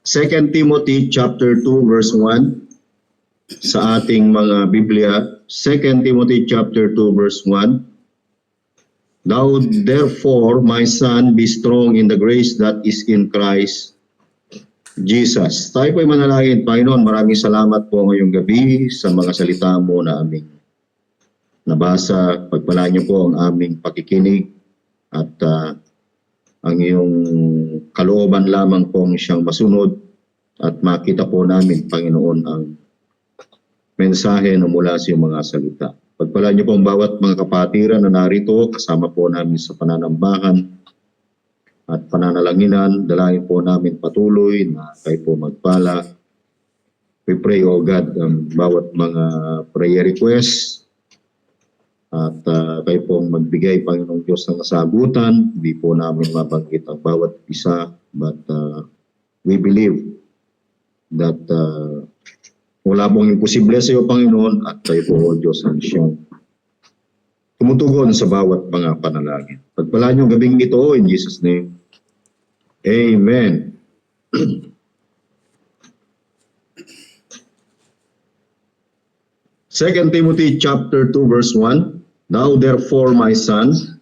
2 Timothy chapter 2 verse 1 sa ating mga Biblia. 2 Timothy chapter 2 verse 1. Thou therefore, my son, be strong in the grace that is in Christ Jesus. Tayo po'y manalangin. Panginoon, maraming salamat po ngayong gabi sa mga salita mo na aming nabasa. Pagpalaan niyo po ang aming pakikinig at ang iyong kalooban lamang pong siyang masunod at makita po namin, Panginoon, ang mensahe na mula sa iyong mga salita. Pagpalaan niyo po ang bawat mga kapatiran na narito, kasama po namin sa pananambahan at pananalanginan. Dalangin po namin patuloy na kayo po magpala. We pray, O God, ang bawat mga prayer requests at kayo pong magbigay, Panginoong Diyos, ng kasagutan. Hindi po namin mabanggit ang bawat isa, but we believe that wala pong imposible sa iyo, Panginoon, at kayo po, O Diyos, ang siyang tumutugon sa bawat mga panalangin. Pagpalaan niyo gabing ito, in Jesus' name, Amen. Second Timothy chapter 2 verse 1. Thou therefore, my son,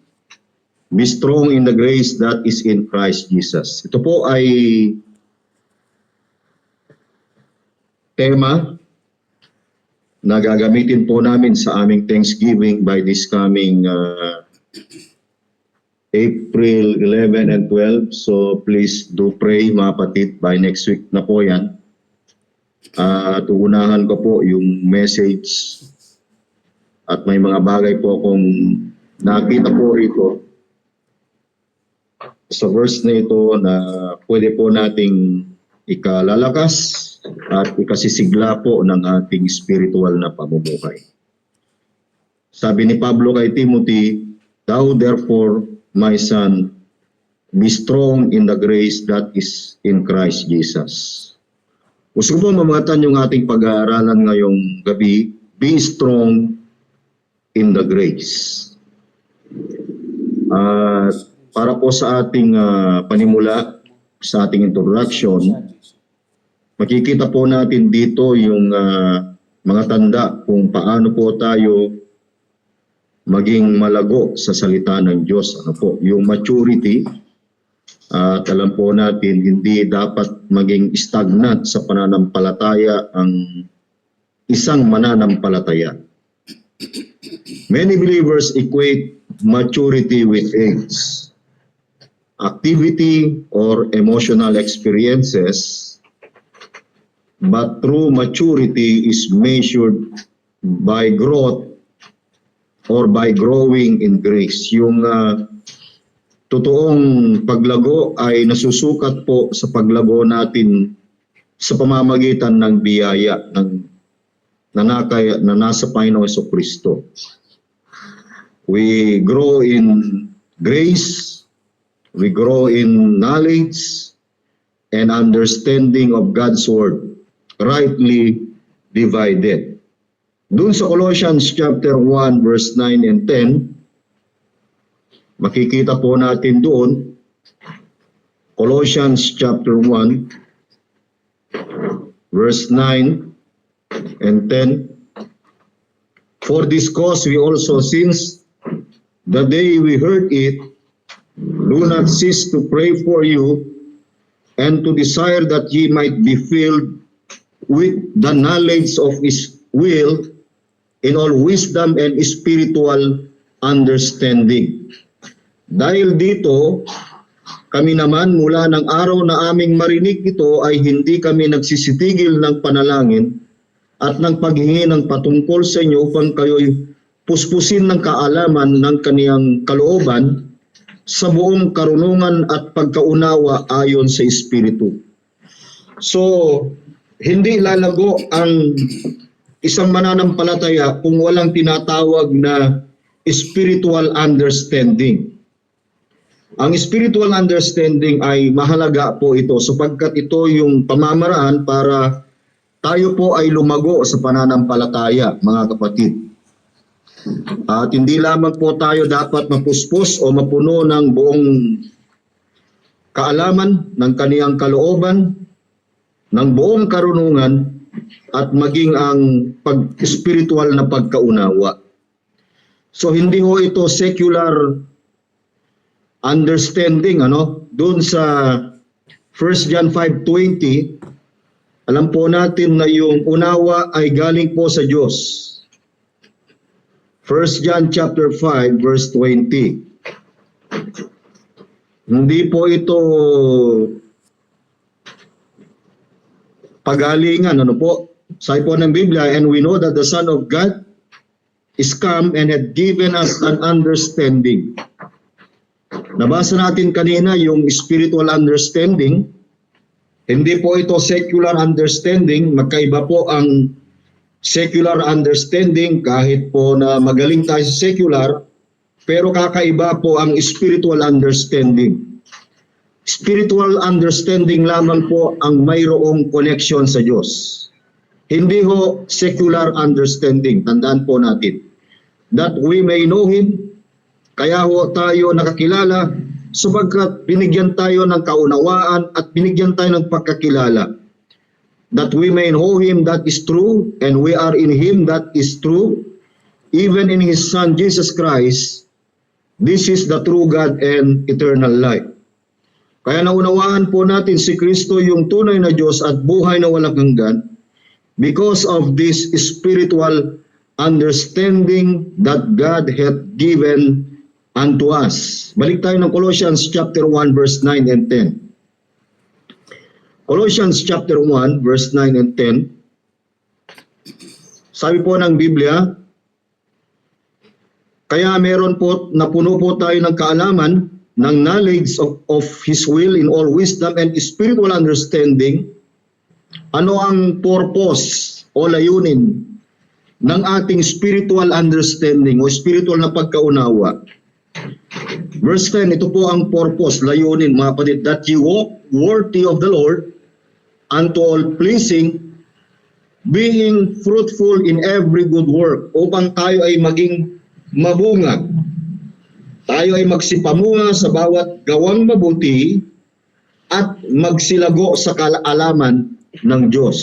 be strong in the grace that is in Christ Jesus. Ito po ay tema na gagamitin po namin sa aming Thanksgiving by this coming April 11 and 12. So please do pray, mga kapatid, by next week na po yan. Tuunahan ko po yung message at may mga bagay po kung nakita po rito sa verse na ito na pwede po nating ikalalakas at ikasisigla po ng ating spiritual na pamumuhay. Sabi ni Pablo kay Timothy, thou therefore, my son, be strong in the grace that is in Christ Jesus. Gusto ko po mamatan yung ating pag-aaralan ngayong gabi, be strong in the grace. Para po sa ating panimula, sa ating introduction, makikita po natin dito yung mga tanda kung paano po tayo maging malago sa salita ng Diyos. Ano po, yung maturity, at alam po natin hindi dapat maging stagnant sa pananampalataya ang isang mananampalataya. Many believers equate maturity with age, activity, or emotional experiences, but true maturity is measured by growth or by growing in grace. Yung totoong paglago ay nasusukat po sa paglago natin sa pamamagitan ng biyaya na nasa Panginoong Jesucristo. We grow in grace, we grow in knowledge and understanding of God's Word, rightly divided. Doon sa Colossians chapter 1 verse 9 and 10, makikita po natin doon, Colossians chapter 1 verse 9 and 10, for this cause we also, since the day we heard it, do not cease to pray for you and to desire that ye might be filled with the knowledge of His will in all wisdom and spiritual understanding. Dahil dito, kami naman mula ng araw na aming marinig ito ay hindi kami nagsisitigil ng panalangin at ng paghingi ng patungkol sa inyo upang kayo'y puspusin ng kaalaman ng kaniyang kalooban sa buong karunungan at pagkaunawa ayon sa Espiritu. So, hindi lalago ang isang mananampalataya kung walang tinatawag na spiritual understanding. Ang spiritual understanding ay mahalaga po ito sapagkat ito yung pamamaraan para tayo po ay lumago sa pananampalataya, mga kapatid. At hindi lamang po tayo dapat mapuspos o mapuno ng buong kaalaman ng kaniyang kalooban, ng buong karunungan at maging ang spiritual na pagkaunawa. So hindi ho ito secular understanding, doon sa 1 John 5:20, alam po natin na yung unawa ay galing po sa Diyos. 1 John chapter 5 verse 20. Hindi po ito pagalingan, Sabi po ng Biblia, and we know that the Son of God is come and had given us an understanding. Nabasa natin kanina yung spiritual understanding. Hindi po ito secular understanding. Magkaiba po ang secular understanding, kahit po na magaling tayo sa secular, pero kakaiba po ang spiritual understanding. Spiritual understanding lamang po ang mayroong connection sa Diyos. Hindi ho secular understanding. Tandaan po natin. That we may know Him. Kaya ho tayo nakakilala sapagkat binigyan tayo ng kaunawaan at binigyan tayo ng pagkakilala. That we may know Him that is true, and we are in Him that is true, even in His Son Jesus Christ. This is the true God and eternal life. Kaya naunawaan po natin si Kristo yung tunay na Diyos at buhay na walang hanggan because of this spiritual understanding that God hath given unto us. Balik tayo ng Colossians chapter 1 verse 9 and 10. Colossians chapter 1 verse 9 and 10. Sabi po ng Biblia, kaya meron po, napuno po tayo ng kaalaman, ng knowledge of His will in all wisdom and spiritual understanding. Ano ang purpose o layunin ng ating spiritual understanding o spiritual na pagkaunawa? Verse 10, ito po ang purpose, layunin mga kapatid, that you walk worthy of the Lord unto all pleasing, being fruitful in every good work, upang tayo ay maging mabunga. Tayo ay magsipamunga sa bawat gawang mabuti at magsilago sa kaalaman ng Diyos.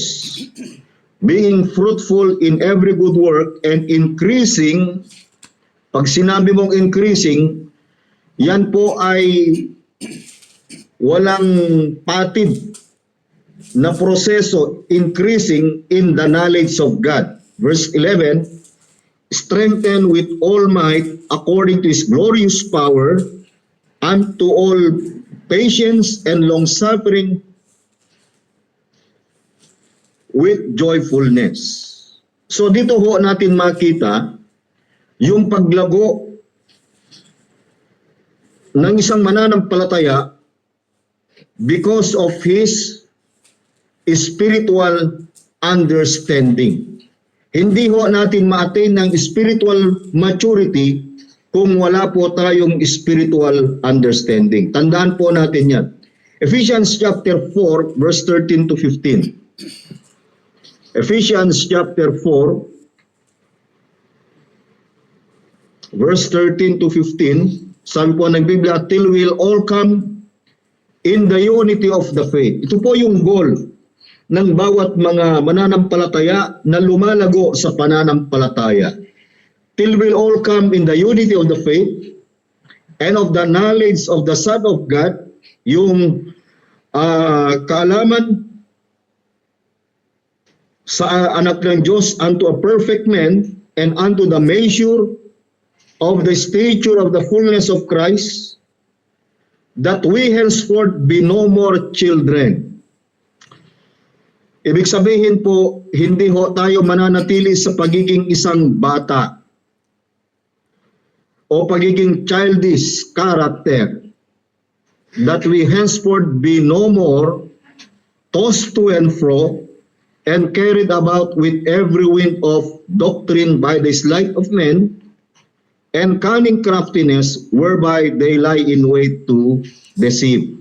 Being fruitful in every good work and increasing, pag sinabi mong increasing, yan po ay walang patid na proseso, increasing in the knowledge of God. Verse 11, strengthened with all might according to His glorious power unto all patience and long-suffering with joyfulness. So dito ho natin makita yung paglago ng isang mananampalataya because of his spiritual understanding. Hindi ho natin ma-attain ng spiritual maturity kung wala po tayong spiritual understanding. Tandaan po natin yan. Ephesians chapter 4 verse 13 to 15. Ephesians chapter 4 verse 13 to 15. Sabi po ng Biblia, till we'll all come in the unity of the faith. Ito po yung goal ng bawat mga mananampalataya na lumalago sa pananampalataya. Till we'll all come in the unity of the faith and of the knowledge of the Son of God, yung kaalaman sa anak ng Diyos, unto a perfect man and unto the measure of the stature of the fullness of Christ, that we henceforth be no more children. Ibig sabihin po, hindi ho tayo mananatili sa pagiging isang bata o pagiging childish character, that we henceforth be no more tossed to and fro and carried about with every wind of doctrine by the sleight of men and cunning craftiness, whereby they lie in wait to deceive.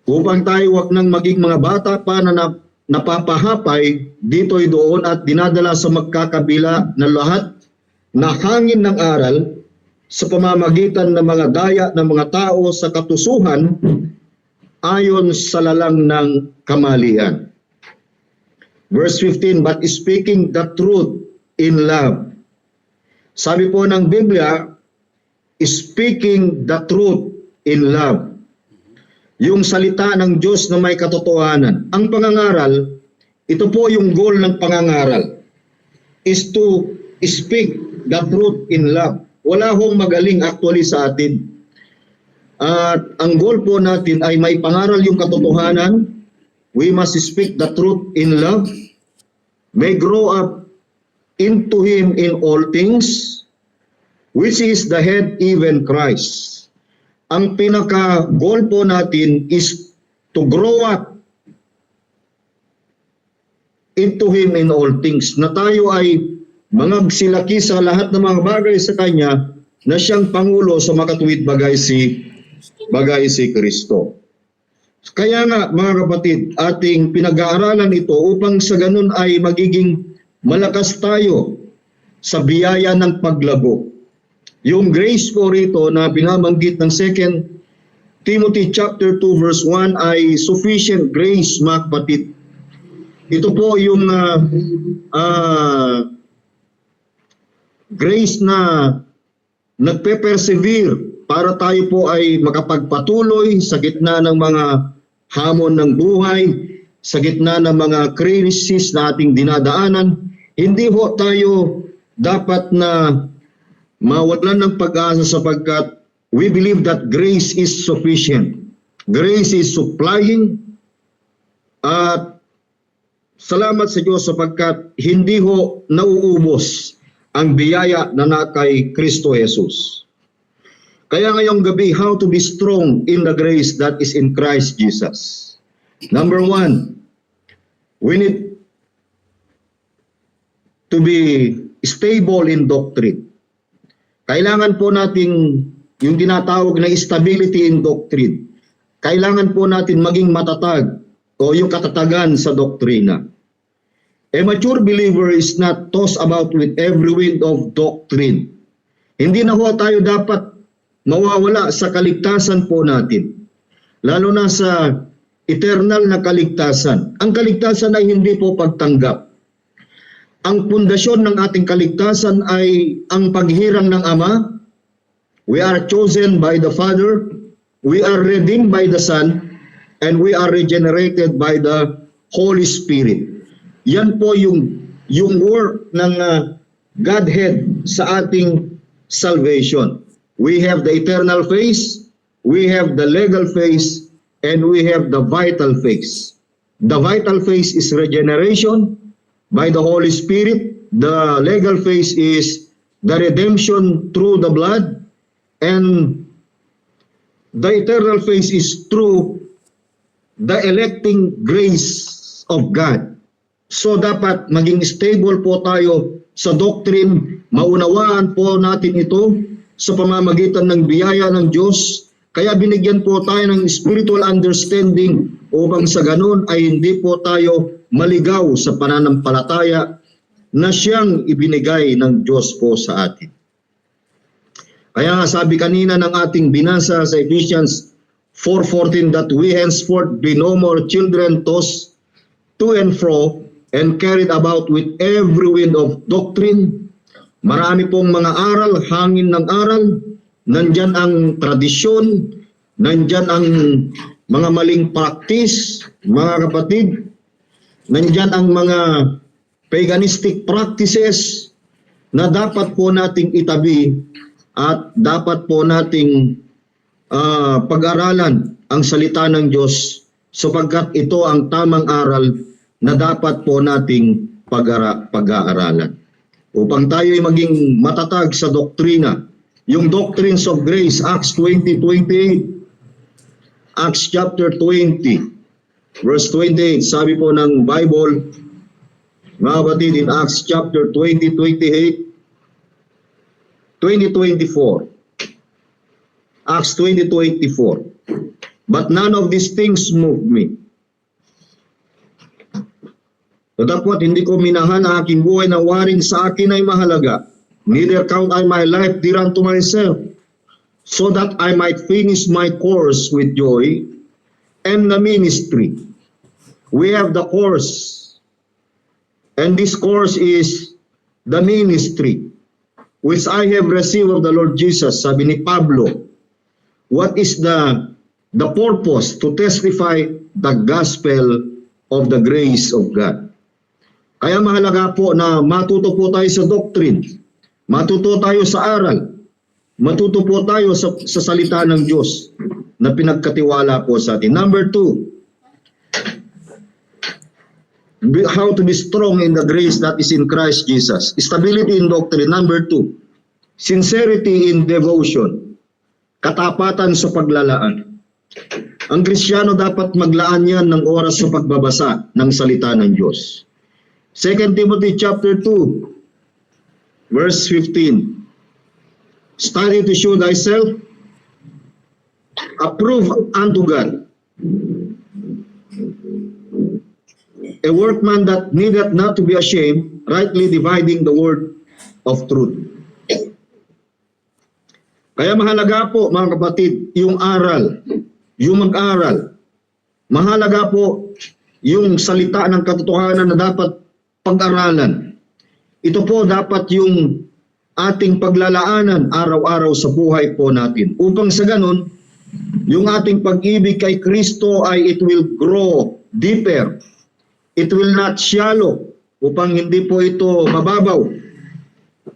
Upang tayo wag nang maging mga bata pa na napapahapay dito'y doon at dinadala sa magkakabila na lahat na hangin ng aral sa pamamagitan ng mga daya ng mga tao sa katusuhan ayon sa lalang ng kamalian. Verse 15, but speaking the truth in love. Sabi po ng Biblia, speaking the truth in love. Yung salita ng Diyos na may katotohanan. Ang pangangaral, ito po yung goal ng pangangaral, is to speak the truth in love. Wala hong magaling actually sa atin. At ang goal po natin ay may pangaral yung katotohanan. We must speak the truth in love. May grow up into Him in all things, which is the head, even Christ. Ang pinaka-goal po natin is to grow up into Him in all things. Na tayo ay mangagsilaki sa lahat ng mga bagay sa Kanya, na siyang Pangulo sa makatuwid bagay si Kristo. Kaya nga mga kapatid, ating pinag-aaralan ito upang sa ganun ay magiging malakas tayo sa biyaya ng paglago. Yung grace po rito na binabanggit ng 2 Timothy chapter 2 verse 1 ay sufficient grace mga kapatid. Ito po yung grace na nagpe-persevere para tayo po ay makapagpatuloy sa gitna ng mga hamon ng buhay, sa gitna ng mga crisis na ating dinadaanan. Hindi ho tayo dapat na mawalan ng pag-asa sapagkat we believe that grace is sufficient. Grace is supplying. At salamat sa Diyos sapagkat hindi ho nauubos ang biyaya na kay Kristo Jesus. Kaya ngayong gabi, how to be strong in the grace that is in Christ Jesus. Number 1, we need to be stable in doctrine. Kailangan po natin yung tinatawag na stability in doctrine. Kailangan po natin maging matatag o yung katatagan sa doktrina. A mature believer is not tossed about with every wind of doctrine. Hindi na ho tayo dapat mawawala sa kaligtasan po natin. Lalo na sa eternal na kaligtasan. Ang kaligtasan ay hindi po pagtanggap. Ang pundasyon ng ating kaligtasan ay ang paghirang ng Ama. We are chosen by the Father. We are redeemed by the Son. And we are regenerated by the Holy Spirit. Yan po yung work ng Godhead sa ating salvation. We have the eternal phase, we have the legal phase, and we have the vital phase. The vital phase is regeneration by the Holy Spirit. The legal phase is the redemption through the blood. And the eternal phase is through the electing grace of God. So dapat maging stable po tayo sa doctrine, maunawaan po natin ito sa pamamagitan ng biyaya ng Diyos. Kaya binigyan po tayo ng spiritual understanding upang sa ganun ay hindi po tayo maligaw sa pananampalataya na siyang ibinigay ng Diyos po sa atin. Kaya nga sabi kanina ng ating binasa sa Ephesians 4:14 that we henceforth be no more children tossed to and fro and carried about with every wind of doctrine. Marami pong mga aral, hangin ng aral, nandyan ang tradisyon, nandyan ang mga maling practice, mga kapatid, nandyan ang mga paganistic practices na dapat po nating itabi at dapat po nating pag-aralan ang salita ng Diyos sapagkat ito ang tamang aral na dapat po nating pag-aaralan. Upang tayo ay maging matatag sa doktrina. Yung doctrines of grace, Acts 20:28. Acts chapter 20, verse 28. Sabi po ng Bible, mga kapatid, in Acts chapter 20:28, 20:24. Acts 20:24. But none of these things moved me. Tatapat hindi ko minahan ang aking buhay na waring sa akin ay mahalaga. Neither count I my life dear unto myself, so that I might finish my course with joy and the ministry. We have the course. And this course is the ministry, which I have received of the Lord Jesus. Sabi ni Pablo, what is the purpose? To testify the gospel of the grace of God. Kaya mahalaga po na matuto po tayo sa doctrine, matuto tayo sa aral, matuto po tayo sa salita ng Diyos na pinagkatiwala po sa atin. Number 2, how to be strong in the grace that is in Christ Jesus. Stability in doctrine. Number 2, sincerity in devotion. Katapatan sa paglalaan. Ang Kristiyano dapat maglaan yan ng oras sa pagbabasa ng salita ng Diyos. 2 Timothy chapter 2, verse 15. Study to show thyself approved unto God, a workman that needeth not to be ashamed, rightly dividing the word of truth. Kaya mahalaga po mga kapatid, yung aral, yung mag-aral. Mahalaga po yung salita ng katotohanan na dapat pag-aralan. Ito po dapat yung ating paglalaanan araw-araw sa buhay po natin. Upang sa ganun, yung ating pag-ibig kay Kristo ay it will grow deeper. It will not shallow, upang hindi po ito mababaw.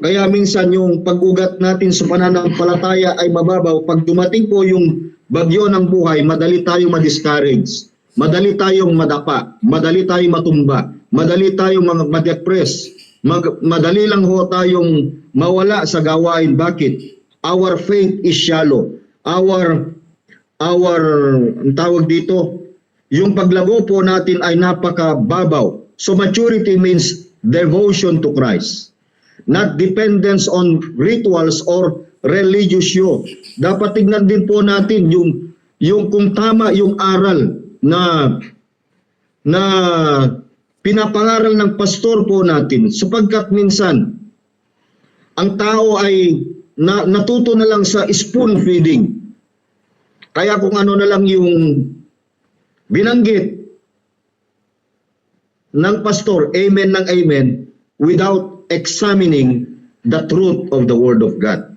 Kaya minsan yung pag-ugat natin sa pananampalataya ay mababaw. Pag dumating po yung bagyo ng buhay, madali tayong ma-discourage, madali tayong madapa, madali tayong matumba, madali tayong ma-depress, madali lang ho tayong mawala sa gawain. Bakit? Our faith is shallow. Ang tawag dito, yung paglago po natin ay napakababaw. So maturity means devotion to Christ, not dependence on rituals or religious show. Dapat tignan din po natin yung kung tama yung aral na pinapangaral ng pastor po natin, sapagkat minsan ang tao ay natuto na lang sa spoon feeding. Kaya kung ano na lang yung binanggit ng pastor, amen ng amen, without examining the truth of the Word of God.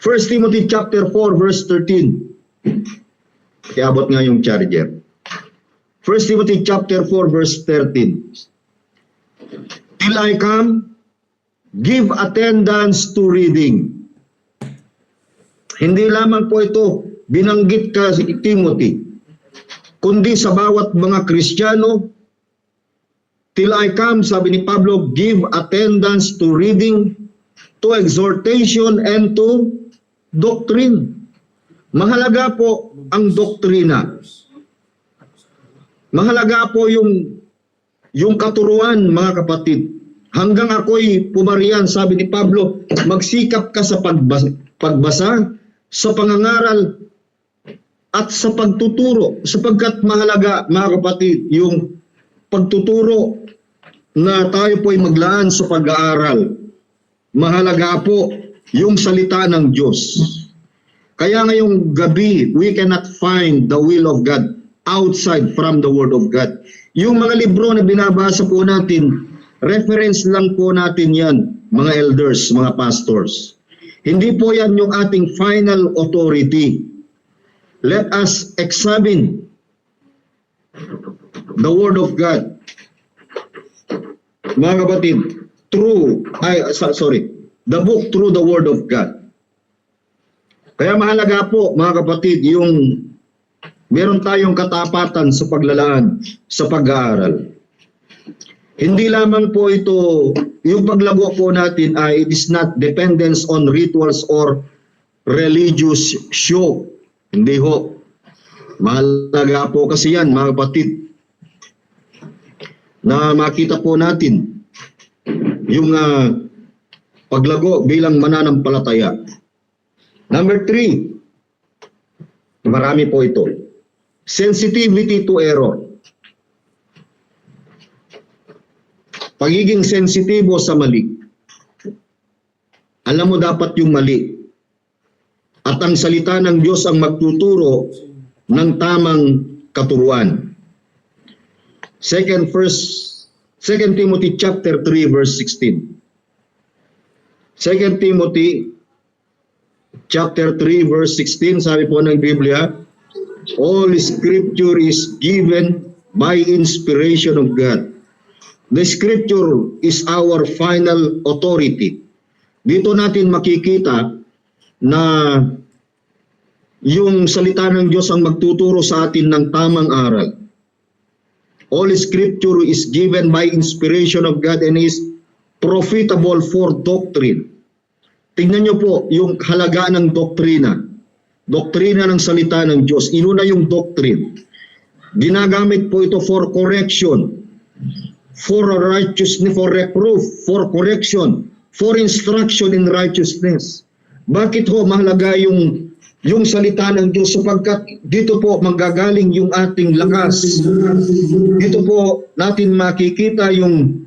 1 Timothy chapter 4 verse 13. Iabot nga yung charger. 1 Timothy chapter 4 verse 13. Till I come, give attendance to reading. Hindi lamang po ito binanggit ka si Timothy, kundi sa bawat mga Kristiyano. Till I come, sabi ni Pablo, give attendance to reading, to exhortation, and to doctrine. Mahalaga po ang doktrina. Mahalaga po yung katuruan, mga kapatid. Hanggang ako'y pumarian, sabi ni Pablo, magsikap ka sa pagbasa, sa pangangaral, at sa pagtuturo, sapagkat mahalaga, mga kapatid, yung pagtuturo na tayo po'y maglaan sa pag-aaral. Mahalaga po yung salita ng Diyos. Kaya ngayong gabi, we cannot find the will of God outside from the Word of God. Yung mga libro na binabasa po natin, reference lang po natin yan, mga elders, mga pastors. Hindi po yan yung ating final authority. Let us examine the Word of God. Mga kapatid, the book through the Word of God. Kaya mahalaga po, mga kapatid, yung meron tayong katapatan sa paglalaan, sa pag-aaral. Hindi lamang po ito, yung paglago po natin ay it is not dependence on rituals or religious show. Hindi ho. Mahalaga po kasi yan, mga kapatid, na makita po natin yung paglago bilang mananampalataya. Number 3, marami po ito. Sensitivity to error. Pagiging sensitibo sa mali. Alam mo dapat yung mali. At ang salita ng Diyos ang magtuturo ng tamang katuruan. Second Timothy chapter 3 verse 16. 2 Timothy chapter 3 verse 16, sabi po ng Biblia, all scripture is given by inspiration of God. The scripture is our final authority. Dito natin makikita na yung salita ng Diyos ang magtuturo sa atin ng tamang aral. All scripture is given by inspiration of God and is profitable for doctrine. Tingnan nyo po yung halagaan ng doktrina. Doktrina ng salita ng Diyos. Inuna yung doctrine. Ginagamit po ito for correction, for righteousness, for reproof, for correction, for instruction in righteousness. Bakit ho mahalaga yung salita ng Diyos? Sapagkat dito po manggagaling yung ating lakas. Dito po natin makikita yung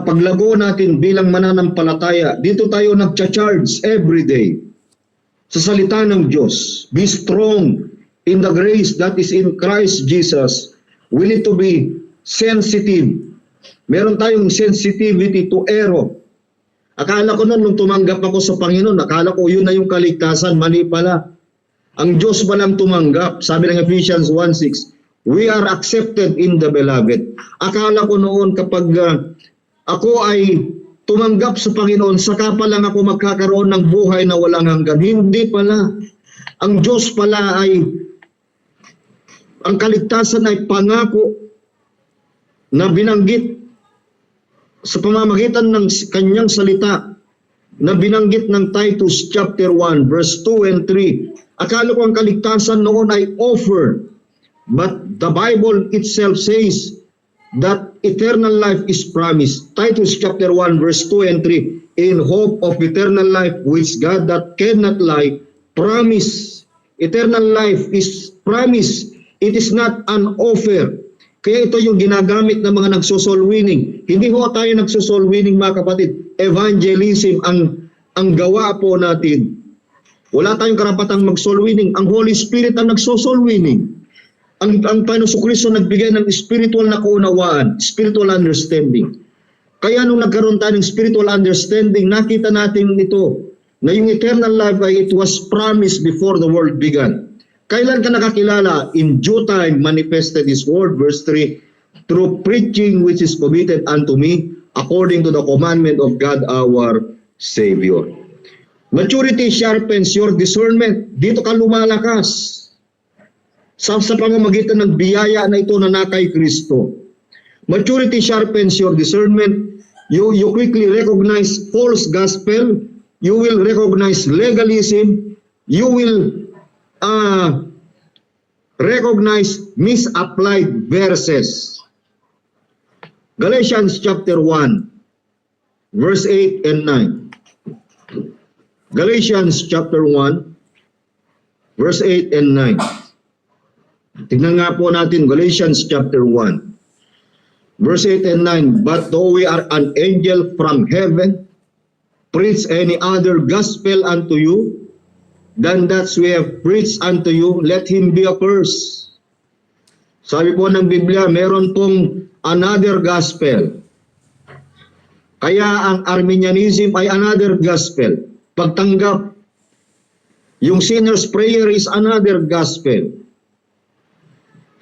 paglago natin bilang mananampalataya. Dito tayo nagcha-charge every day sa salita ng Diyos. Be strong in the grace that is in Christ Jesus. We need to be sensitive. Meron tayong sensitivity to error. Akala ko noon nung tumanggap ako sa Panginoon, akala ko yun na yung kaligtasan. Mali pala. Ang Diyos palang tumanggap. Sabi ng Ephesians 1:6, we are accepted in the beloved. Akala ko noon kapag ako ay tumanggap sa Panginoon, saka pa lang ako magkakaroon ng buhay na walang hanggan. Hindi pala. Ang Diyos pala ay, ang kaligtasan ay pangako na binanggit sa pamamagitan ng kanyang salita na binanggit ng Titus chapter 1 verse 2 and 3. Akala ko ang kaligtasan noon ay offer, but the Bible itself says that eternal life is promised. Titus chapter 1 verse 2 and 3. In hope of eternal life which God that cannot lie promise. Eternal life is promised. It is not an offer. Kaya ito yung ginagamit ng mga nagsosoul winning. Hindi ho tayo nagsosoul winning, mga kapatid. Evangelism ang gawa po natin. Wala tayong karapatang mag-soul winning. Ang Holy Spirit ang nagsosoul winning. Ang Panginoon Kristo nagbigay ng spiritual na kaunawaan, spiritual understanding. Kaya nung nagkaroon tayo ng spiritual understanding, nakita natin ito, na yung eternal life ay it was promised before the world began. Kailan ka nakakilala? In due time manifested His word, verse 3, through preaching which is committed unto me, according to the commandment of God our Savior. Maturity sharpens your discernment. Dito ka lumalakas. Sa pamamagitan ng biyaya na ito na nakay Kristo. Maturity sharpens your discernment. You quickly recognize false gospel. You will recognize legalism. You will recognize misapplied verses. Galatians chapter 1 verse 8 and 9. Galatians chapter 1 verse 8 and 9. Tignan nga po natin Galatians chapter 1 verse 8 and 9. But though we are an angel from heaven, preach any other gospel unto you than that we have preached unto you, let him be accursed. Sabi po ng Biblia, meron pong another gospel. Kaya ang Arminianism ay another gospel. Pagtanggap, yung sinner's prayer is another gospel.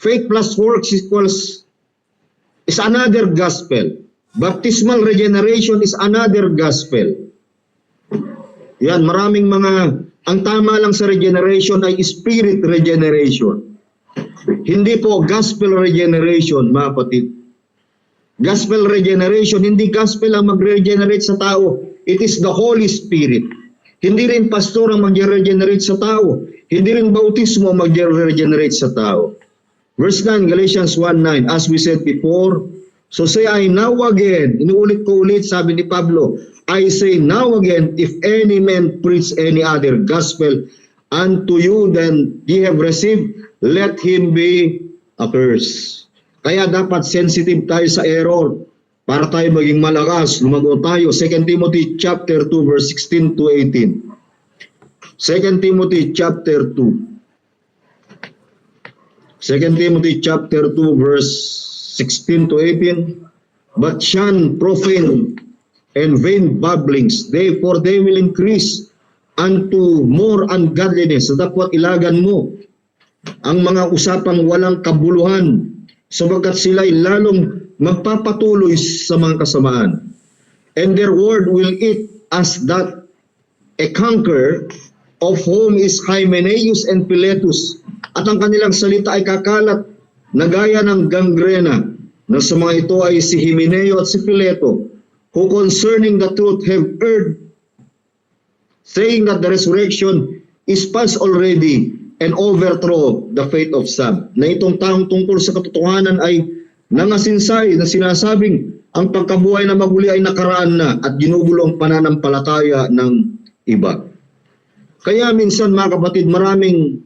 Faith plus works is another gospel. Baptismal regeneration is another gospel. Yan, maraming mga, ang tama lang sa regeneration ay spirit regeneration. Hindi po gospel regeneration, mga kapatid. Gospel regeneration, hindi gospel ang mag-regenerate sa tao. It is the Holy Spirit. Hindi rin pastor ang mag-regenerate sa tao. Hindi rin bautismo ang mag-regenerate sa tao. Verse 9, Galatians 1:9, as we said before, so say I now again, inuulit ko ulit, sabi ni Pablo, I say now again, if any man preach any other gospel unto you than ye have received, let him be accursed. Kaya dapat sensitive tayo sa error para tayo maging malakas, lumago tayo. 2 Timothy chapter 2 verse 16 to 18. 2 Timothy chapter 2. 2 Timothy chapter 2 verse 16 to 18. But shun profane and vain babblings, for they will increase unto more ungodliness. So dapat ilagan mo ang mga usapang walang kabuluhan, sapagkat sila'y lalong magpapatuloy sa mga kasamaan. And their word will eat as that a canker, of whom is Hymenaeus and Philetus. At ang kanilang salita ay kakalat na gaya ng gangrena, na sa mga ito ay si Hymeneo at si Phileto, who concerning the truth have erred, saying that the resurrection is past already, and overthrow the faith of some. Na itong taong tungkol sa katotohanan ay nangasinsay na sinasabing ang pagkabuhay na maguli ay nakaraan na at ginugulo ang pananampalataya ng iba. Kaya minsan mga kapatid, maraming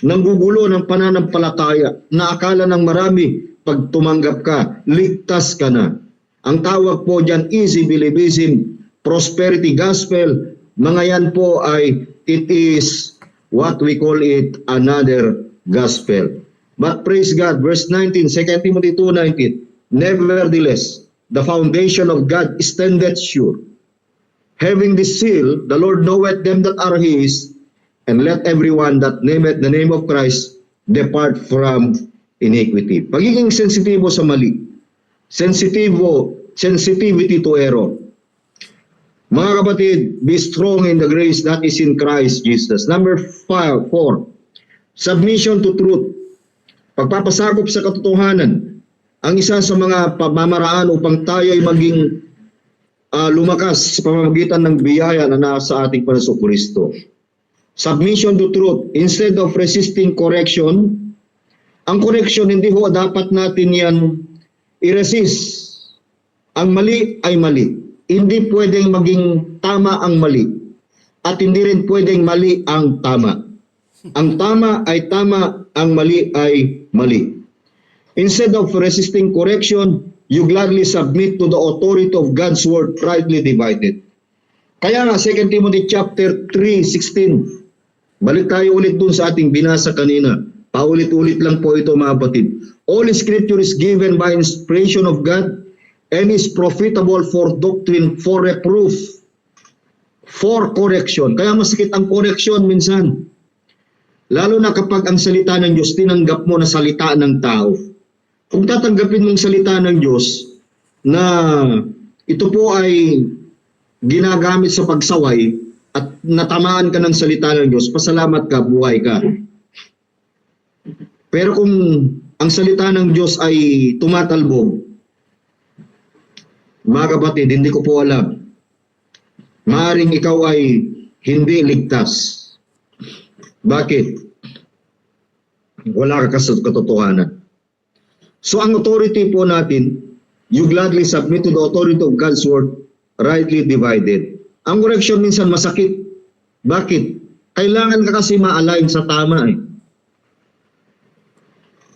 nanggugulo ng pananampalataya na akala ng marami pag tumanggap ka, ligtas ka na. Ang tawag po dyan, easy believism, prosperity gospel, mga yan po ay, it is what we call it another gospel. But praise God, verse 19, 2 Timothy 2:19, nevertheless, the foundation of God standeth sure. Having this seal, the Lord knoweth them that are his, and let everyone that nameth the name of Christ depart from iniquity. Pagiging sensitibo sa mali, sensitivity to error. Mga kapatid, be strong in the grace that is in Christ Jesus. Number 4, submission to truth. Pagpapasakop sa katotohanan, ang isa sa mga pamamaraan upang tayo ay maging lumakas sa pamamagitan ng biyaya na nasa ating Panginoong Kristo. Submission to truth. Instead of resisting correction, ang correction hindi ho dapat natin yan i-resist. Ang mali ay mali. Hindi pwedeng maging tama ang mali. At hindi rin pwedeng mali ang tama. Ang tama ay tama, ang mali ay mali. Instead of resisting correction, you gladly submit to the authority of God's word rightly divided. Kaya nga 2 Timothy chapter 3:16. Balik tayo ulit dun sa ating binasa kanina. Paulit-ulit lang po ito mga kapatid. All scripture is given by inspiration of God and is profitable for doctrine, for reproof, for correction. Kaya masakit ang correction minsan. Lalo na kapag ang salita ng Diyos tinanggap mo na salita ng tao. Kung tatanggapin mong salita ng Diyos na ito po ay ginagamit sa pagsaway at natamaan ka ng salita ng Diyos, pasalamat ka, buhay ka. Pero kung ang salita ng Diyos ay tumatalbog, mga kapatid, hindi ko po alam. Maaaring ikaw ay hindi ligtas. Bakit? Wala ka sa katotohanan. So ang authority po natin, you gladly submit to the authority of God's word, rightly divided. Ang correction minsan masakit. Bakit? Kailangan ka kasi ma-align sa tama eh.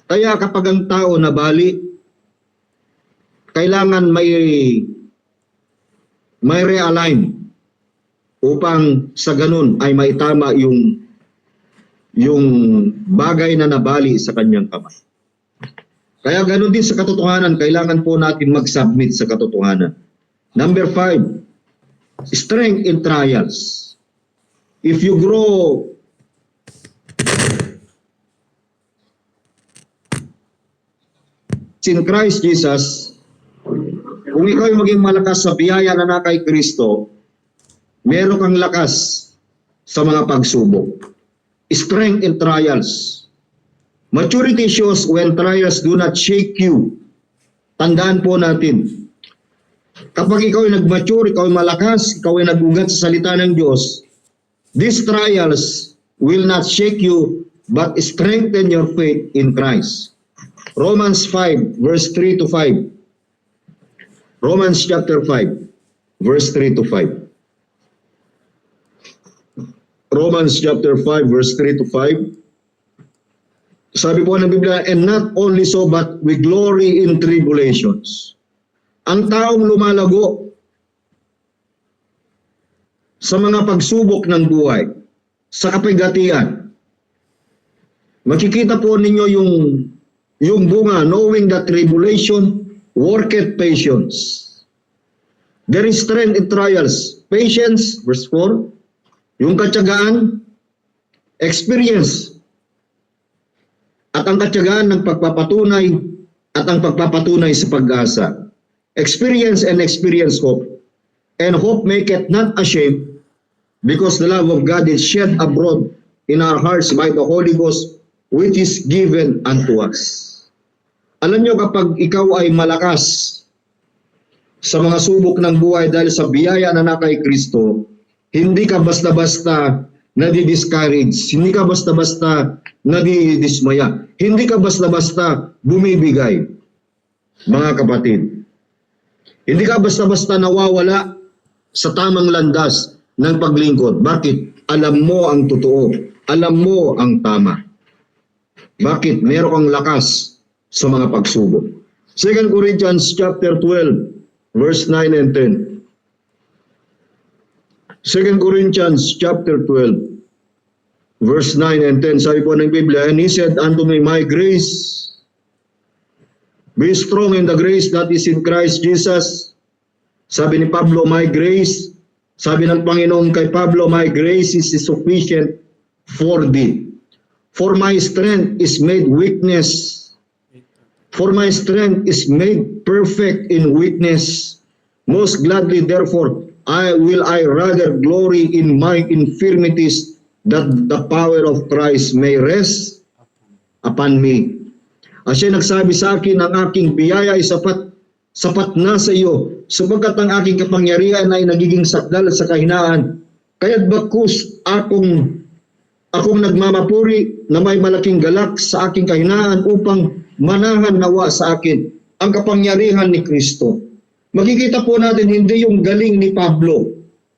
Kaya kapag ang tao nabali, kailangan may realign upang sa ganun ay maitama yung bagay na nabali sa kanyang kamay. Kaya ganun din sa katotohanan, kailangan po natin mag-submit sa katotohanan. Number 5, strength in trials. If you grow in Christ Jesus, kung ikaw ay maging malakas sa biyaya na kay Kristo, meron kang lakas sa mga pagsubok. Strength in trials. Maturity shows when trials do not shake you. Tandaan po natin, kapag ikaw ay nag-mature, ikaw ay malakas, ikaw ay nagugat sa salita ng Diyos, these trials will not shake you, but strengthen your faith in Christ. Romans 5, verse 3 to 5. Romans chapter 5, verse 3 to 5. Romans chapter 5, verse 3 to 5. Sabi po ng Biblia, and not only so, but we glory in tribulations. Ang taong lumalago sa mga pagsubok ng buhay, sa kapigatian, Makikita po ninyo yung bunga, knowing that tribulation worketh patience. There is strength in trials. Patience, verse 4. Yung katyagaan, experience. At ang katyagaan ng pagpapatunay at ang pagpapatunay sa pag-asa. Experience and experience hope. And hope maketh not ashamed, because the love of God is shed abroad in our hearts by the Holy Ghost, which is given unto us. Alam nyo, kapag ikaw ay malakas sa mga subok ng buhay dahil sa biyaya na kay Kristo, hindi ka basta-basta nadi-discourage, hindi ka basta-basta nadidismaya, hindi ka basta-basta bumibigay, mga kapatid. Hindi ka basta-basta nawawala sa tamang landas ng paglingkod. Bakit? Alam mo ang totoo. Alam mo ang tama. Bakit? Meron kang lakas sa mga pagsubok. 2 Corinthians chapter 12, verse 9 and 10. 2 Corinthians chapter 12, verse 9 and 10. Sabi po ng Biblia, and he said unto me, my grace, be strong in the grace that is in Christ Jesus. Sabi ni Pablo, my grace. Sabi ng Panginoon kay Pablo, my grace is sufficient for thee. For my strength is made weakness. For my strength is made perfect in weakness. Most gladly, therefore, I rather glory in my infirmities, that the power of Christ may rest upon me. At siya nagsabi sa akin, ang aking biyaya ay sapat na sa iyo, sapagkat ang aking kapangyarihan ay nagiging sakdal sa kahinaan. Kaya't bakus akong nagmamapuri na may malaking galak sa aking kahinaan upang manahan nawa sa akin ang kapangyarihan ni Kristo. Makikita po natin, hindi yung galing ni Pablo,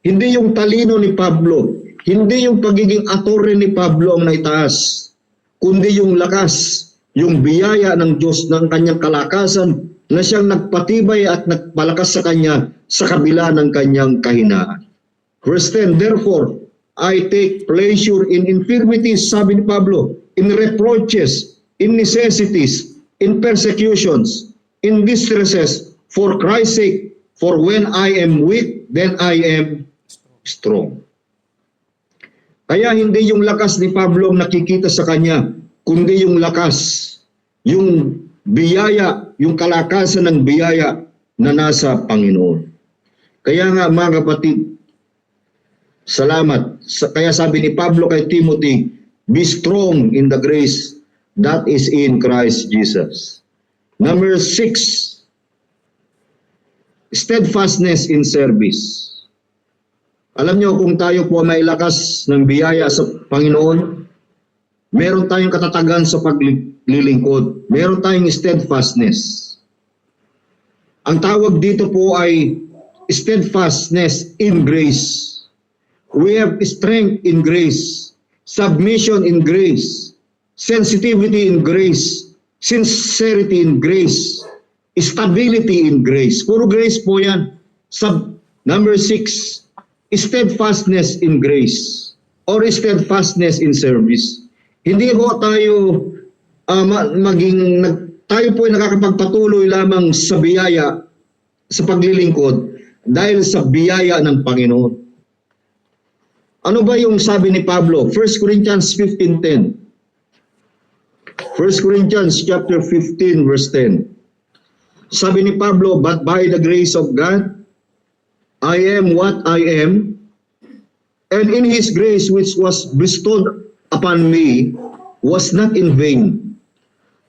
hindi yung talino ni Pablo, hindi yung pagiging atore ni Pablo ang naitaas, kundi yung lakas, yung biyaya ng Diyos ng kanyang kalakasan na siyang nagpatibay at nagpalakas sa kanya sa kabila ng kanyang kahinaan. Verse 10, therefore, I take pleasure in infirmities, sabi ni Pablo, in reproaches, in necessities, in persecutions, in distresses, for Christ's sake, for when I am weak, then I am strong. Kaya hindi yung lakas ni Pablo ang nakikita sa kanya, kundi yung lakas, yung biyaya, yung kalakasan ng biyaya na nasa Panginoon. Kaya nga mga kapatid, salamat. Kaya sabi ni Pablo kay Timothy, be strong in the grace that is in Christ Jesus. Number 6, steadfastness in service. Alam nyo, kung tayo po may lakas ng biyaya sa Panginoon, meron tayong katatagan sa paglilingkod. Meron tayong steadfastness. Ang tawag dito po ay steadfastness in grace. We have strength in grace, submission in grace, sensitivity in grace, sincerity in grace, stability in grace. Puro grace po yan. Number 6, steadfastness in grace or steadfastness in service. Hindi po tayo tayo po ay nakakapagpatuloy lamang sa biyaya sa paglilingkod dahil sa biyaya ng Panginoon. Ano ba yung sabi ni Pablo? 1 Corinthians 15:10. 1 Corinthians chapter 15 verse 10. Sabi ni Pablo, but by the grace of God, I am what I am, and in His grace which was bestowed upon me was not in vain,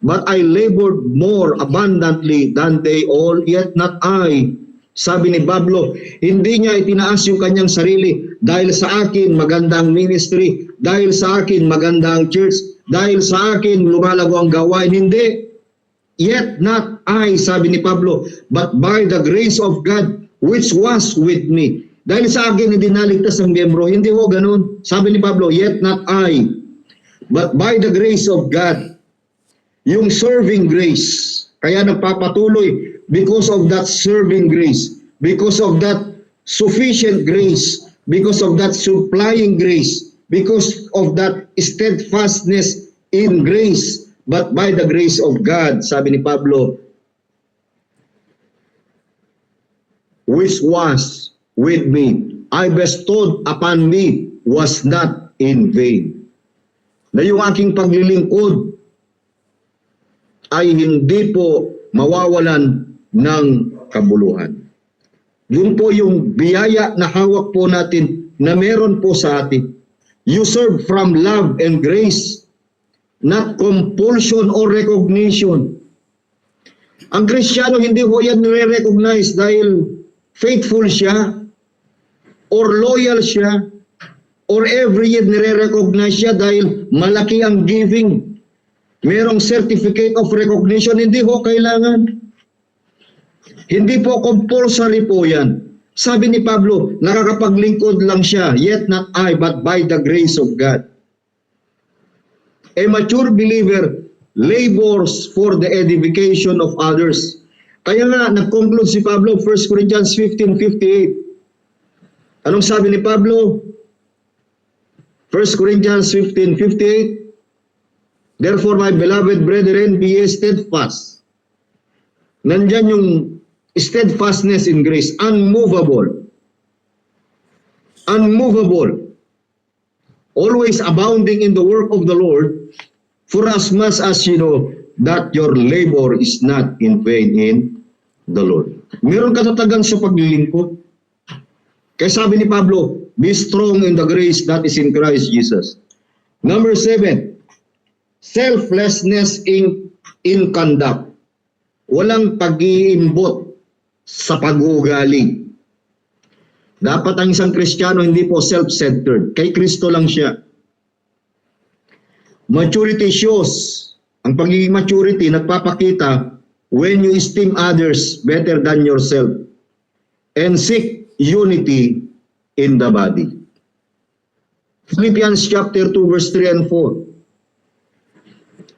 but I labored more abundantly than they all, yet not I. Sabi ni Pablo, hindi niya itinaas yung kanyang sarili dahil sa akin magandang ministry, dahil sa akin magandang church, dahil sa akin lumalago ang gawain. Hindi. Yet not I, sabi ni Pablo, but by the grace of God which was with me. Dahil sa akin hindi naligtas ang miyembro. Hindi ho ganun. Sabi ni Pablo, yet not I, but by the grace of God. Yung serving grace. Kaya nagpapatuloy because of that serving grace, because of that sufficient grace, because of that supplying grace, because of that steadfastness in grace, but by the grace of God, sabi ni Pablo, which was with me, I bestowed upon me, was not in vain. Na yung aking paglilingkod ay hindi po mawawalan ng kabuluhan. Yun po yung biyaya na hawak po natin na meron po sa atin. You serve from love and grace, not compulsion or recognition. Ang Kristiyano hindi po yan nire-recognize dahil faithful siya or loyal siya or every year nire-recognize siya dahil malaki ang giving. Merong certificate of recognition, hindi po kailangan. Hindi po compulsory po yan. Sabi ni Pablo, nakakapaglingkod lang siya, yet not I, but by the grace of God. A mature believer labors for the edification of others. Kaya nga, nag-conclude si Pablo, 1 Corinthians 15:58. Anong sabi ni Pablo? 1 Corinthians 15:58. Therefore, my beloved brethren, be ye steadfast. Nandyan yung steadfastness in grace, unmovable. Unmovable. Always abounding in the work of the Lord, for as much as you know that your labor is not in vain in the Lord. Meron katatagan sa paglilingkod. Kaya sabi ni Pablo, be strong in the grace that is in Christ Jesus. Number 7, selflessness in conduct. Walang pag-iimbot sa pag-uugali. Dapat ang isang Kristiyano hindi po self-centered. Kay Kristo lang siya. Maturity shows. Ang pagiging maturity nagpapakita when you esteem others better than yourself and seek unity in the body. Philippians chapter 2 verse 3 and 4.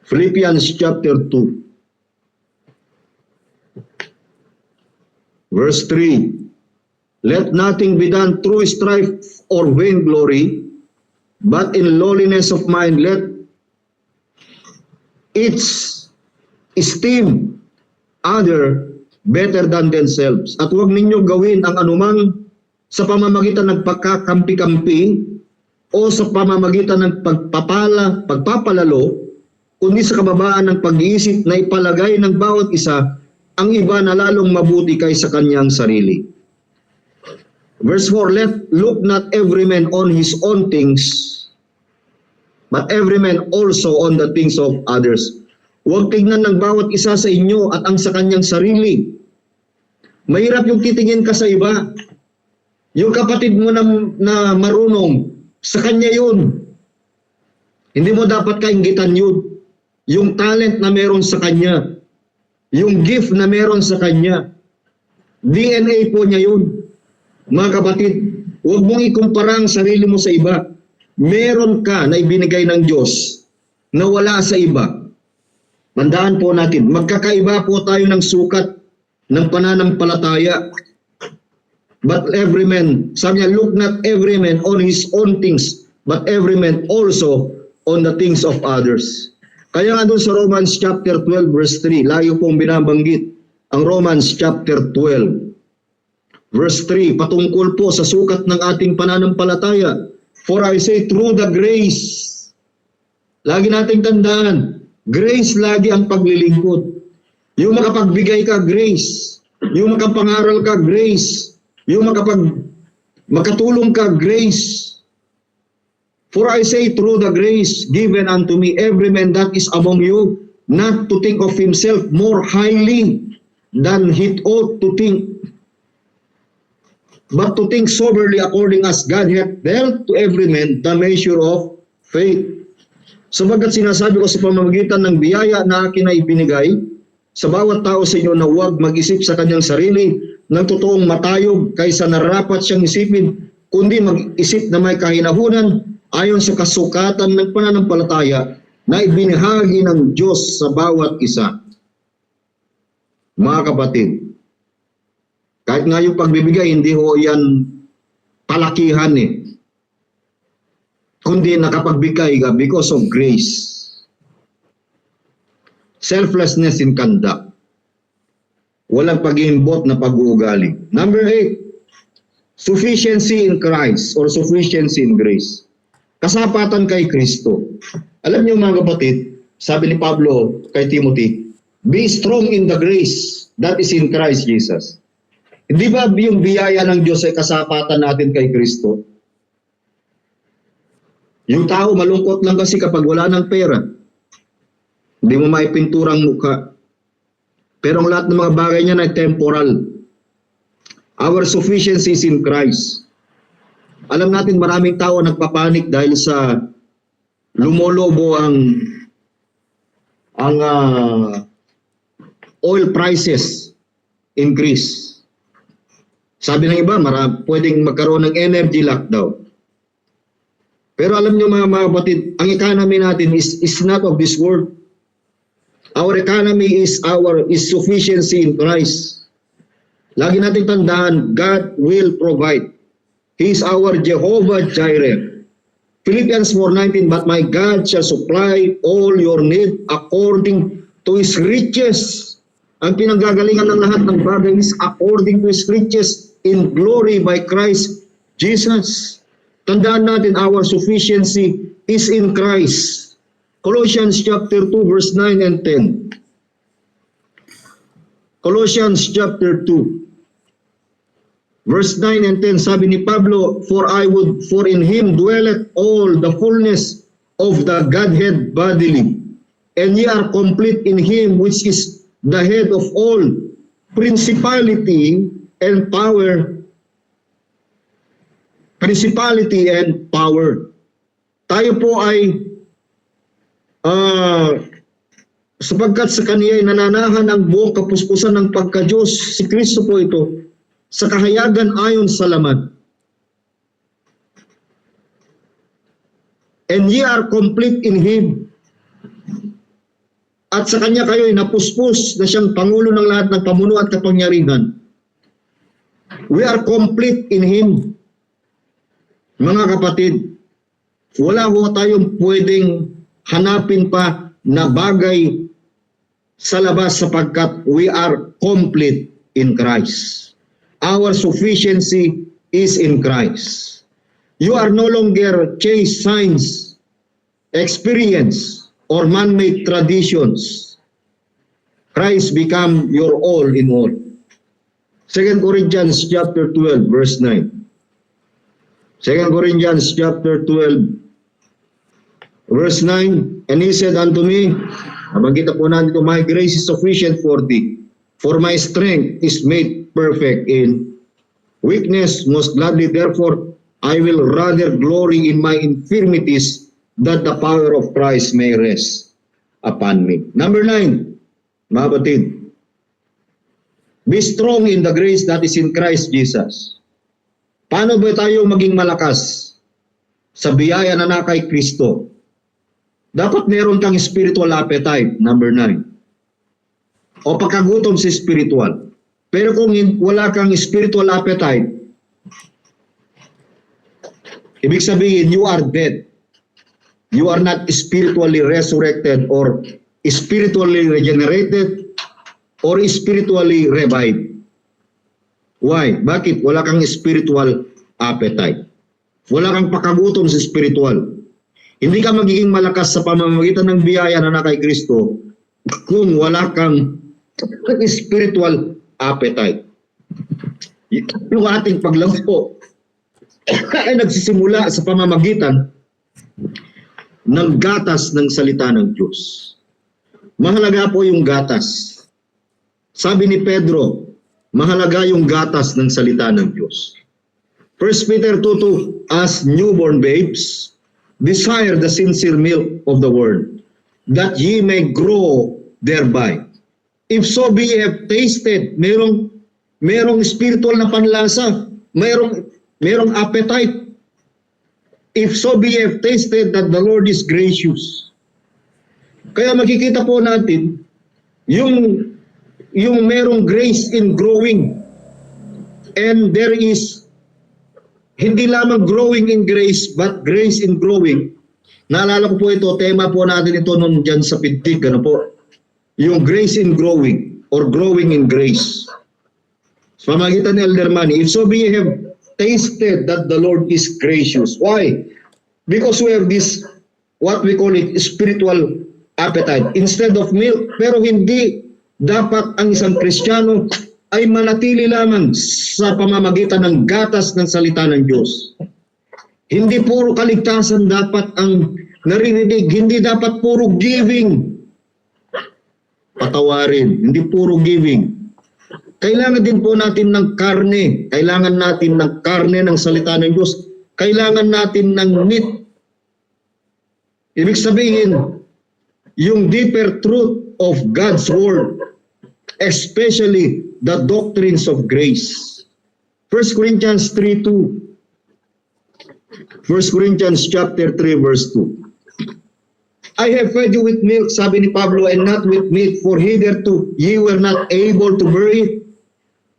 Philippians chapter 2 verse 3. Let nothing be done through strife or vainglory, but in lowliness of mind let each esteem other better than themselves. At huwag ninyo gawin ang anumang sa pamamagitan ng pagkakampi-kampi o sa pamamagitan ng pagpapalalo, kundi sa kababaan ng pag-iisip na ipalagay ng bawat isa ang iba na lalong mabuti kaysa kanyang sarili. Verse 4, look not every man on his own things, but every man also on the things of others. Huwag tingnan ng bawat isa sa inyo at ang sa kanyang sarili. Mahirap yung titingin ka sa iba. Yung kapatid mo na marunong, sa kanya yun. Hindi mo dapat kainggitan yun. Yung talent na meron sa kanya. Yung gift na meron sa kanya. DNA po niya yun. Mga kapatid, huwag mong ikumpara ang sarili mo sa iba. Meron ka na ibinigay ng Diyos na wala sa iba. Tandaan po natin, magkakaiba po tayo ng sukat ng pananampalataya. But every man, sabi niya, look not every man on his own things, but every man also on the things of others. Kaya nga doon sa Romans chapter 12 verse 3, layo pong binabanggit ang Romans chapter 12. Verse 3, patungkol po sa sukat ng ating pananampalataya. For I say, through the grace. Lagi nating tandaan, grace lagi ang paglilingkod. Yung makapagbigay ka, grace. Yung makapangaral ka, grace. Yung makatulong ka, grace. For I say, through the grace given unto me, every man that is among you, not to think of himself more highly than he ought to think, but to think soberly according as God hath dealt to every man the measure of faith. Sabagat sinasabi ko sa pamamagitan ng biyaya na akin na ibinigay sa bawat tao sa inyo na huwag mag-isip sa kanyang sarili ng totoong matayog kaysa narapat siyang isipin, kundi mag-isip na may kahinahunan ayon sa kasukatan ng pananampalataya na ibinahagi ng Diyos sa bawat isa. Mga kapatid, kahit nga yung pagbibigay, hindi ho yan palakihan kundi nakapagbigay ka because of grace. selflessness in conduct. Walang pag-iimbot na pag-uugali. Number 8, sufficiency in Christ or sufficiency in grace. Kasapatan kay Kristo. Alam niyo mga kapatid, sabi ni Pablo kay Timothy, be strong in the grace that is in Christ Jesus. Hindi ba yung biyaya ng Diyos ay kasapatan natin kay Kristo? Yung tao malungkot lang kasi kapag wala ng pera. Hindi mo maipinturang mukha. Pero ang lahat ng mga bagay niya ay temporal. Our sufficiency is in Christ. Alam natin maraming tao nagpapanik dahil sa lumolobo ang oil prices increase. Sabi ng iba, pwedeng magkaroon ng energy lockdown. Pero alam niyo mga kapatid, ang economy natin is not of this world. Our economy is sufficiency in Christ. Lagi nating tandaan, God will provide. He is our Jehovah Jireh. Philippians 4:19, but my God shall supply all your need according to His riches. Ang pinanggagalingan ng lahat ng bagay is according to His riches in glory by Christ Jesus. Tandaan natin, our sufficiency is in Christ. Colossians chapter 2 verse 9 and 10. Colossians chapter 2 verse 9 and 10, sabi ni Pablo, for in Him dwelleth all the fullness of the Godhead bodily, and ye are complete in Him which is the head of all principality and power. Principality and power. Tayo po ay sapagkat sa Kaniya ay nananahan ang buong kapuspusan ng pagka-Diyos. Si Kristo po ito, sa kahayagan ayon sa laman. And ye are complete in Him. At sa Kanya kayo ay napuspos na siyang Pangulo ng lahat ng pamuno at kapangyarihan. We are complete in Him. Mga kapatid, wala ho tayong pwedeng hanapin pa na bagay sa labas sapagkat we are complete in Christ. Our sufficiency is in Christ. You are no longer chase signs, experience, or man-made traditions. Christ become your all in all. 2 Corinthians chapter 12 verse 9. 2 Corinthians chapter 12 verse 9, and He said unto me, nabagita po natin ito, my grace is sufficient for thee, for my strength is made perfect in weakness. Most gladly therefore I will rather glory in my infirmities, that the power of Christ may rest upon me. Number 9, mga batid, be strong in the grace that is in Christ Jesus. Paano ba tayo maging malakas sa biyaya na kay Kristo? Dapat meron kang spiritual appetite, number 9. O pagkagutom sa spiritual. Pero kung wala kang spiritual appetite, ibig sabihin, you are dead. You are not spiritually resurrected or spiritually regenerated or spiritually revived. Why? Bakit? Wala kang spiritual appetite. Wala kang pakagutom sa spiritual. Hindi ka magiging malakas sa pamamagitan ng biyaya na kay Kristo kung wala kang spiritual appetite. Yung ating paglampo ay nagsisimula sa pamamagitan ng gatas ng salita ng Diyos. Mahalaga po yung gatas. Sabi ni Pedro, mahalaga yung gatas ng salita ng Diyos. 1 Peter 2:2, as newborn babes, desire the sincere milk of the word, that ye may grow thereby. If so be ye have tasted, merong spiritual na panlasa, merong appetite. If so be ye have tasted that the Lord is gracious. Kaya makikita po natin yung merong grace in growing. And there is hindi lamang growing in grace, but grace in growing. Naalala ko po ito, tema po natin ito noon dyan sa Pintig, ano po? yung grace in growing or growing in grace. Sa pamagitan ni Elder Manny, if so be ye have tasted that the Lord is gracious. Why? Because we have this, what we call it, spiritual appetite instead of milk. Pero hindi dapat ang isang Kristiyano ay manatili lamang sa pamamagitan ng gatas ng salita ng Diyos. Hindi puro kaligtasan dapat ang naririnig, hindi dapat puro giving. Patawarin, hindi puro giving. Kailangan din po natin ng karne. Kailangan natin ng karne ng salita ng Diyos. Kailangan natin ng meat. Ibig sabihin, yung deeper truth of God's Word, especially the doctrines of grace. 1 Corinthians 3:2. 1 Corinthians chapter 3 verse 2. I have fed you with milk, sabi ni Pablo, and not with meat, for hitherto ye were not able to bear it,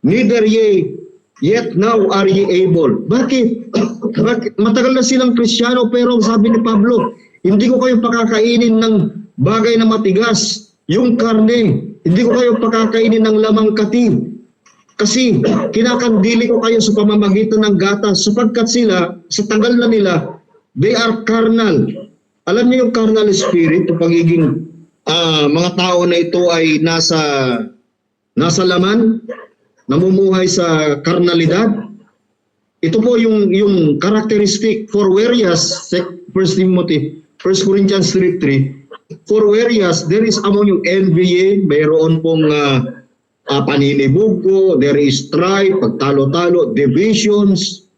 neither ye, yet now are ye able. Bakit? Bakit? Matagal na silang Kristiyano, pero sabi ni Pablo, hindi ko kayo pakakainin ng bagay na matigas, yung karne. Hindi ko kayo pakakainin ng lamang kati. Kasi kinakandili ko kayo sa pamamagitan ng gatas, sapagkat sila, sa tagal na nila, they are carnal. Alam niyo yung carnal spirit, yung pagiging mga tao na ito ay nasa laman, namumuhay sa karnalidad. Ito po yung characteristic. For whereas, 1 Corinthians 3:3, for whereas there is among you envy, mayroon pong paninibugo, there is strife, pagtalo-talo, divisions,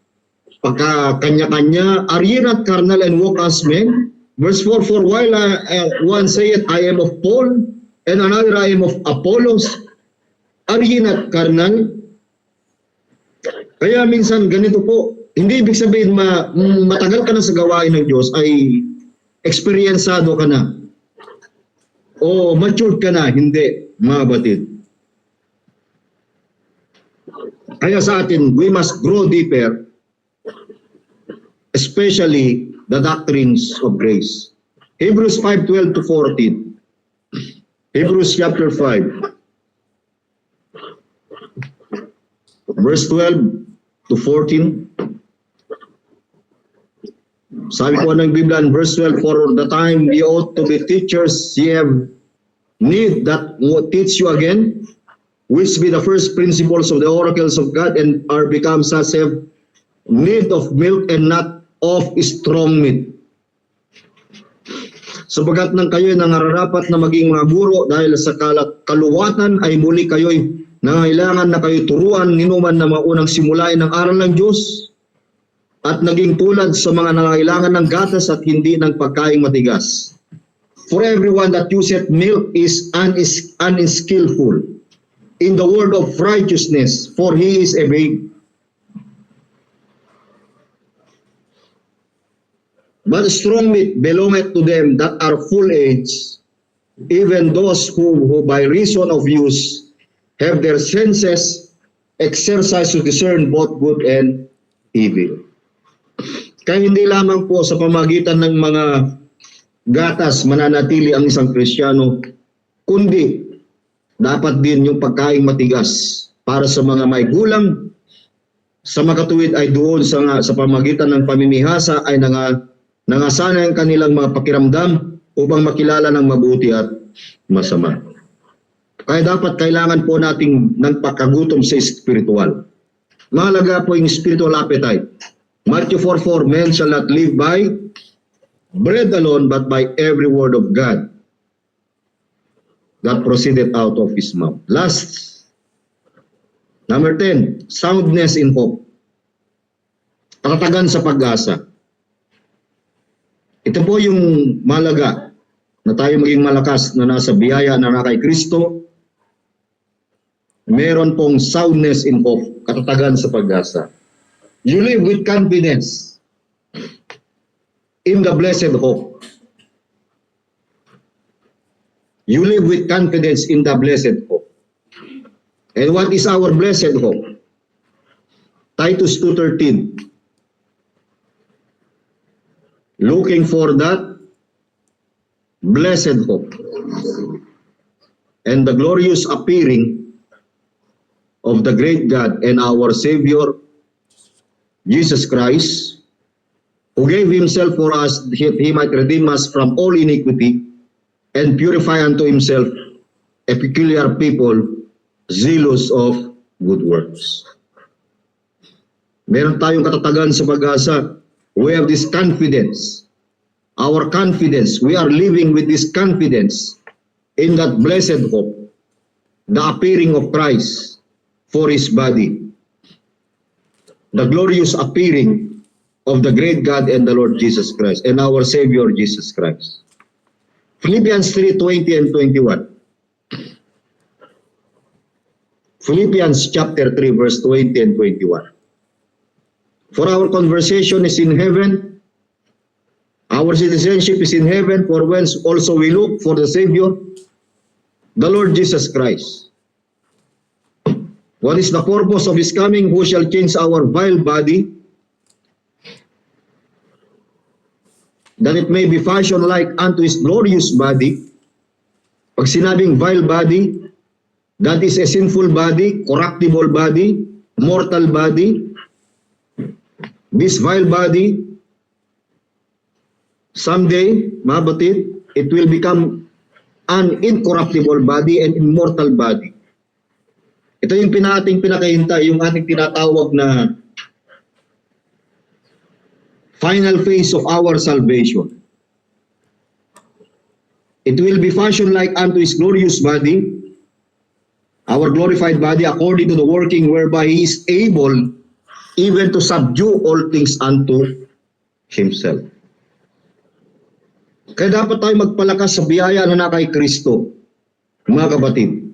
pagka-kanya-kanya. Are ye not carnal and walk as men? Verse 4, for while one saith, I am of Paul, and another I am of Apollos, are ye not carnal? Kaya minsan ganito po, hindi ibig sabihin matagal ka na sa gawain ng Diyos ay eksperyensado ka na o matured ka na. Hindi, mga batid. Kaya sa atin, we must grow deeper, especially the doctrines of grace. Hebrews 5:12 to 14. Hebrews chapter 5. Verse 12 to 14. Sabi ko ng Biblia in verse 12, for the time ye ought to be teachers, ye have need that teach you again, which be the first principles of the oracles of God, and are become such have need of milk and not of strong meat. Sabagat nang kayo'y nangarapat na maging mga guro dahil sa kaluwatan ay muli kayo'y nangailangan na kayo turuan ninuman na maunang simulain ng aral ng Diyos at naging tulad sa mga nangailangan ng gatas at hindi ng pagkaing matigas. For everyone that useth milk is unskillful in the word of righteousness, for he is a babe. But strong meat belongeth to them that are full age, even those who by reason of use have their senses exercised to discern both good and evil. Kaya hindi lamang po sa pamagitan ng mga gatas mananatili ang isang Kristiyano, kundi dapat din yung pagkaing matigas para sa mga may gulang, sa makatuwid ay doon sa pamagitan ng pamimihasa ay nangasana ang kanilang mga pakiramdam upang makilala ng mabuti at masama. Kaya dapat kailangan po nating ng pagkagutom sa spiritual. Mahalaga po yung spiritual appetite. Matthew 4:4, men shall not live by bread alone, but by every word of God that proceeded out of his mouth. Last, number 10, soundness in hope. Katatagan sa pag-asa. Ito po yung malaga na tayo maging malakas na nasa biyaya na kay Kristo. Meron pong soundness in hope, katatagan sa pag-asa. You live with confidence in the blessed hope. You live with confidence in the blessed hope. And what is our blessed hope? Titus 2:13. Looking for that blessed hope. and the glorious appearing of the great God and our Savior, Jesus Christ, who gave himself for us that he might redeem us from all iniquity and purify unto himself a peculiar people, zealous of good works. Meron tayong katatagan sa pag-asa. We have this confidence. Our confidence, we are living with this confidence in that blessed hope, the appearing of Christ for his body, the glorious appearing of the great God and the Lord Jesus Christ and our Savior Jesus Christ. Philippians 3:20 and 21. Philippians chapter 3 verse 20 and 21. For our conversation is in heaven, our citizenship is in heaven, for whence also we look for the Savior, the Lord Jesus Christ. What is the purpose of his coming? Who shall change our vile body, that it may be fashioned like unto his glorious body? Pag sinabing vile body, that is a sinful body, corruptible body, mortal body. This vile body, someday, mga batid, it will become an incorruptible body and immortal body. Ito yung ating pinakahintay, yung ating tinatawag na final phase of our salvation. It will be fashioned like unto his glorious body, our glorified body, according to the working whereby he is able even to subdue all things unto himself. Kaya dapat tayo magpalakas sa biyaya na na kay Kristo, mga kapatid.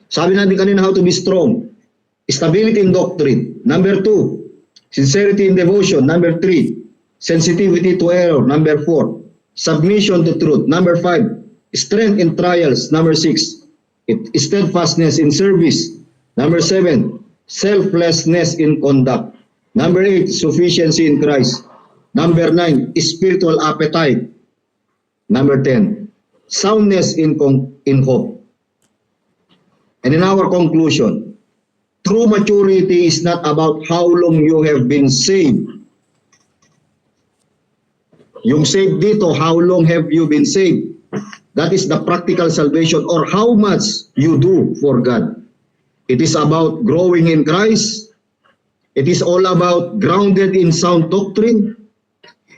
Sabi natin kanina, how to be strong. Stability in doctrine. Number 2, sincerity in devotion. Number 3, sensitivity to error. Number 4, submission to truth. Number 5, strength in trials. Number 6, steadfastness in service. Number 7, selflessness in conduct. Number 8, sufficiency in Christ. Number 9, spiritual appetite. Number 10, soundness in hope. And in our conclusion, true maturity is not about how long you have been saved. Yung saved dito, how long have you been saved? That is the practical salvation, or how much you do for God. It is about growing in Christ. It is all about grounded in sound doctrine.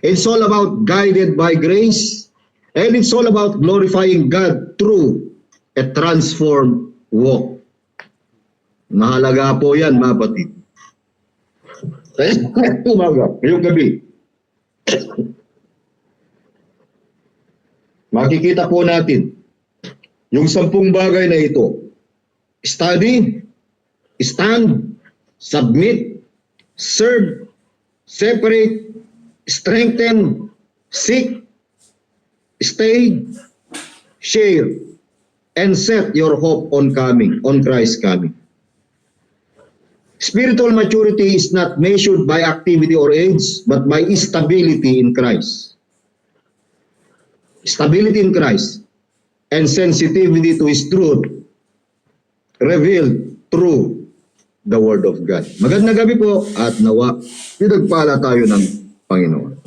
It's all about guided by grace. And it's all about glorifying God through a transformed walk. Mahalaga po yan, mga kapatid. Umaga, ngayong gabi. Makikita po natin yung 10 bagay na ito. Study, stand, submit, serve, separate, strengthen, seek, stay, share, and set your hope on Christ's coming. Spiritual maturity is not measured by activity or age, but by stability in Christ. Stability in Christ and sensitivity to his truth revealed through the Word of God. Magandang gabi po at nawa pinagpala tayo ng Panginoon.